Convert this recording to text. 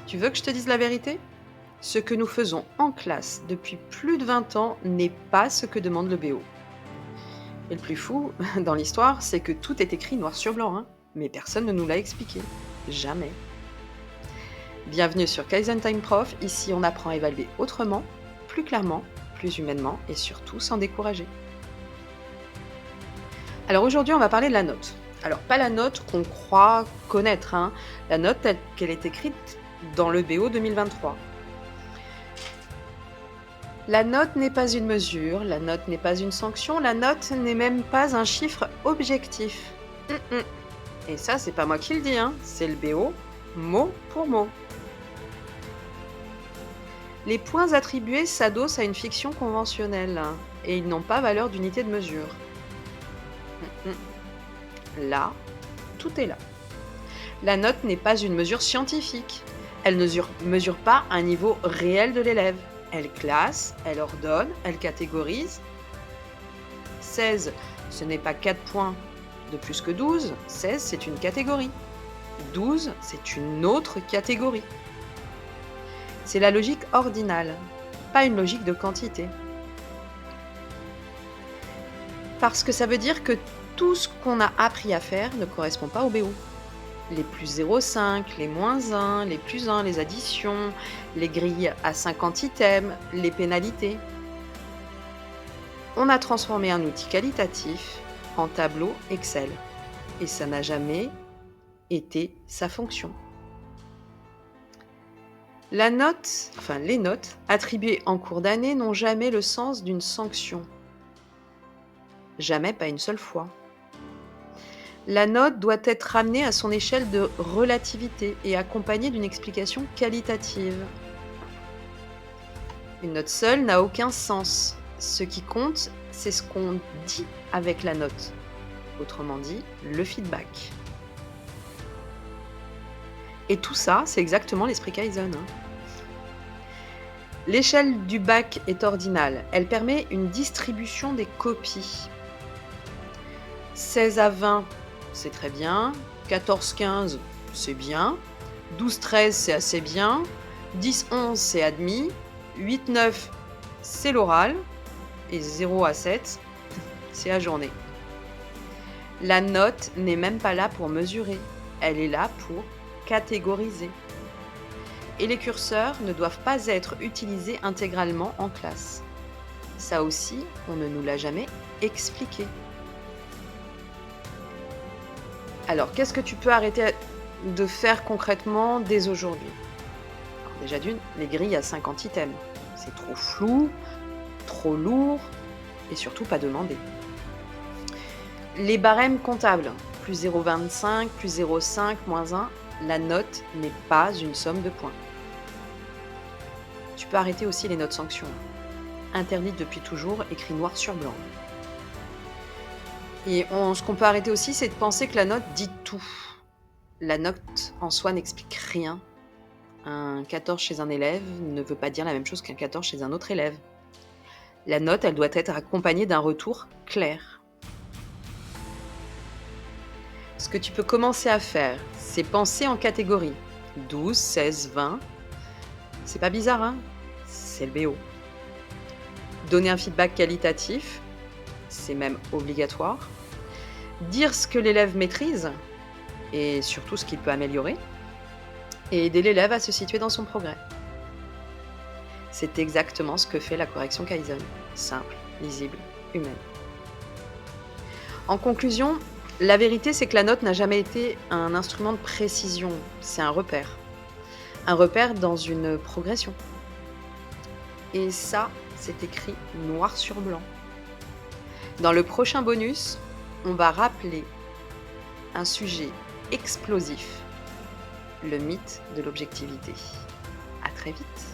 Tu veux que je te dise la vérité? Ce que nous faisons en classe depuis plus de 20 ans n'est pas ce que demande le BO. Et le plus fou dans l'histoire, c'est que tout est écrit noir sur blanc, hein, mais personne ne nous l'a expliqué. Jamais. Bienvenue sur Kaizen Time Prof, ici on apprend à évaluer autrement, plus clairement, plus humainement et surtout sans décourager. Alors aujourd'hui on va parler de la note. Alors pas la note qu'on croit connaître, hein, la note telle qu'elle est écrite dans le BO 2023. La note n'est pas une mesure, la note n'est pas une sanction, la note n'est même pas un chiffre objectif. Et ça, c'est pas moi qui le dis, hein, c'est le BO, mot pour mot. Les points attribués s'adossent à une fiction conventionnelle hein, et ils n'ont pas valeur d'unité de mesure. Là, tout est là. La note n'est pas une mesure scientifique. Elle ne mesure pas un niveau réel de l'élève. Elle classe, elle ordonne, elle catégorise. 16, ce n'est pas 4 points de plus que 12. 16, c'est une catégorie. 12, c'est une autre catégorie. C'est la logique ordinale, pas une logique de quantité. Parce que ça veut dire que tout ce qu'on a appris à faire ne correspond pas au BO. Les plus 0,5, les moins 1, les plus 1, les additions, les grilles à 50 items, les pénalités. On a transformé un outil qualitatif en tableau Excel. Et ça n'a jamais été sa fonction. Les notes attribuées en cours d'année n'ont jamais le sens d'une sanction. Jamais, pas une seule fois. La note doit être ramenée à son échelle de relativité et accompagnée d'une explication qualitative. Une note seule n'a aucun sens. Ce qui compte, c'est ce qu'on dit avec la note. Autrement dit, le feedback. Et tout ça, c'est exactement l'esprit Kaizen. L'échelle du bac est ordinale. Elle permet une distribution des copies. 16 à 20, c'est très bien. 14-15, c'est bien. 12-13, c'est assez bien. 10-11, c'est admis. 8-9, c'est l'oral. Et 0 à 7, c'est à journée. La note n'est même pas là pour mesurer. Elle est là pour catégoriser. Et les curseurs ne doivent pas être utilisés intégralement en classe. Ça aussi, on ne nous l'a jamais expliqué. Alors, qu'est-ce que tu peux arrêter de faire concrètement dès aujourd'hui? Déjà d'une, les grilles à 50 items. C'est trop flou, trop lourd et surtout pas demandé. Les barèmes comptables, plus 0,25, plus 0,5, moins 1, la note n'est pas une somme de points. Tu peux arrêter aussi les notes sanctions, interdites depuis toujours, écrit noir sur blanc. Et ce qu'on peut arrêter aussi, c'est de penser que la note dit tout. La note en soi n'explique rien. Un 14 chez un élève ne veut pas dire la même chose qu'un 14 chez un autre élève. La note, elle doit être accompagnée d'un retour clair. Ce que tu peux commencer à faire, c'est penser en catégories. 12, 16, 20. C'est pas bizarre, hein? C'est le BO. Donner un feedback qualitatif, c'est même obligatoire. Dire ce que l'élève maîtrise et surtout ce qu'il peut améliorer. Et aider l'élève à se situer dans son progrès. C'est exactement ce que fait la correction Kaizen. Simple, lisible, humaine. En conclusion, la vérité, c'est que la note n'a jamais été un instrument de précision. C'est un repère. Un repère dans une progression. Et ça, c'est écrit noir sur blanc. Dans le prochain bonus, on va rappeler un sujet explosif, le mythe de l'objectivité. À très vite.